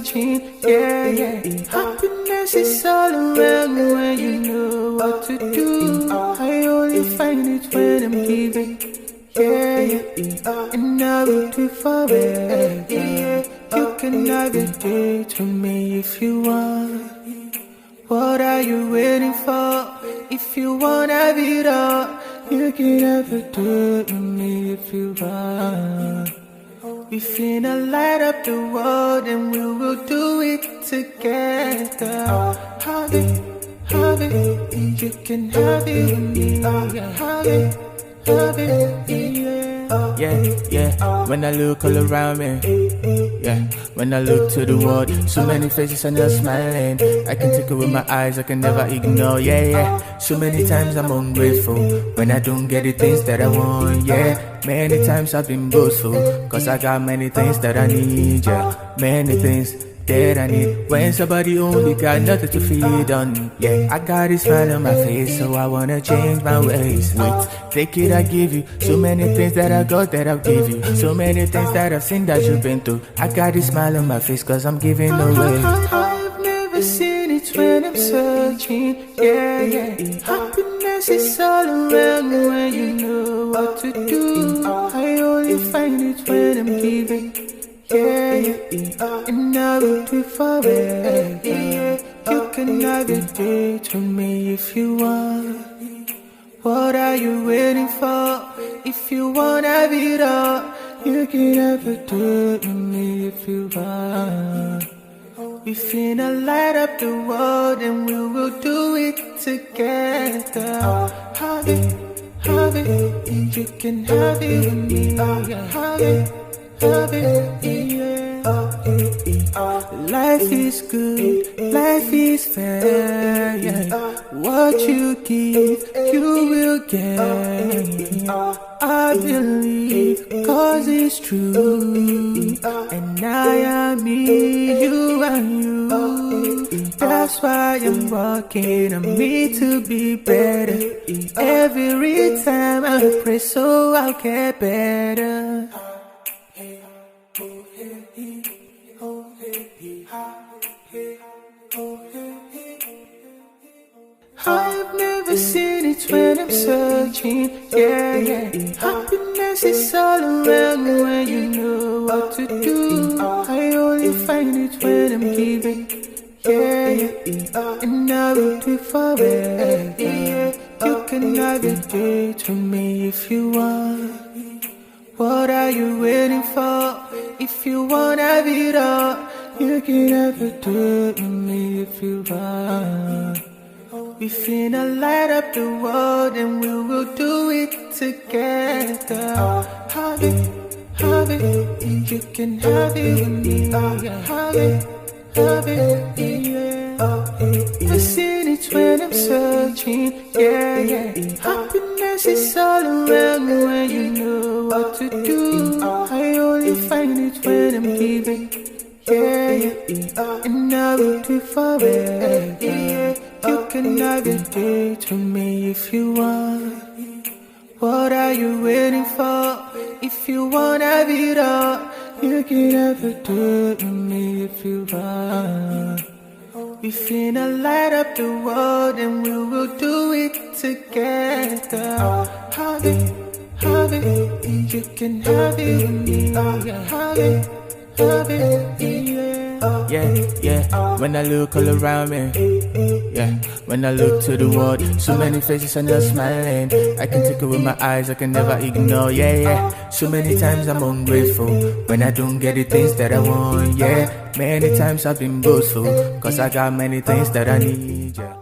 searching, yeah. Happiness is all around when you know what to do. I only find it when I'm giving, yeah. And I will do forever, yeah. You can have a date with me if you want. What are you waiting for? If you wanna have it all, you can have a date with me if you want. We finna light up the world and we will do it together. Have it, you can have it with me. Have it, yeah. When I look all around me, yeah. When I look to the world, so many faces and they're smiling. I can take it with my eyes, I can never ignore, yeah. So many times I'm ungrateful when I don't get the things that I want, yeah. Many times I've been boastful, cause I got many things that I need, yeah. Many things that I need. When somebody only got nothing to feed on, yeah. I got a smile on my face, so I wanna change my ways. Wait, take it, I give you so many things that I got that I'll give you. So many things that I've seen that you've been through. I got a smile on my face cause I'm giving away. I've never seen it when I'm searching, yeah. Happiness is all around when you know what to do. I only find it when I'm giving, yeah. And I will do forever, yeah. You can have a date with me if you want. What are you waiting for? If you wanna have it all, you can have a date with me if you want. We finna light up the world and we will do it together. Have it, you can have it with me. Have it, yeah. Life is good, life is fair, yeah. What you give, you will get. I believe, cause it's true. And I am me, you are you. That's why I'm working on me to be better. Every time I pray so I'll get better. I've never seen it when I'm searching, yeah. Happiness is all around when you know what to do. I only find it when I'm giving, yeah. And I will do forever, yeah. You can have a date with me if you want. What are you waiting for? If you wanna have it all, you can have a date with me if you want. We finna light up the world and we will do it together. Have it, you can have it with me. Have it, yeah. I've seen it when I'm searching, yeah. Happiness is all around when you know what to do. I only find it when I'm giving, yeah. And I will do forever, yeah. You can have a date with me if you want. What are you waiting for? If you wanna have it all, you can have a date with me if you want. We finna light up the world and we will do it together. Have it, you can have it with me. Have it, yeah. When I look all around me, yeah. When I look to the world, so many faces and they're smiling. I can take it with my eyes, I can never ignore, yeah. So many times I'm ungrateful when I don't get the things that I want, yeah. Many times I've been boastful, cause I got many things that I need, yeah.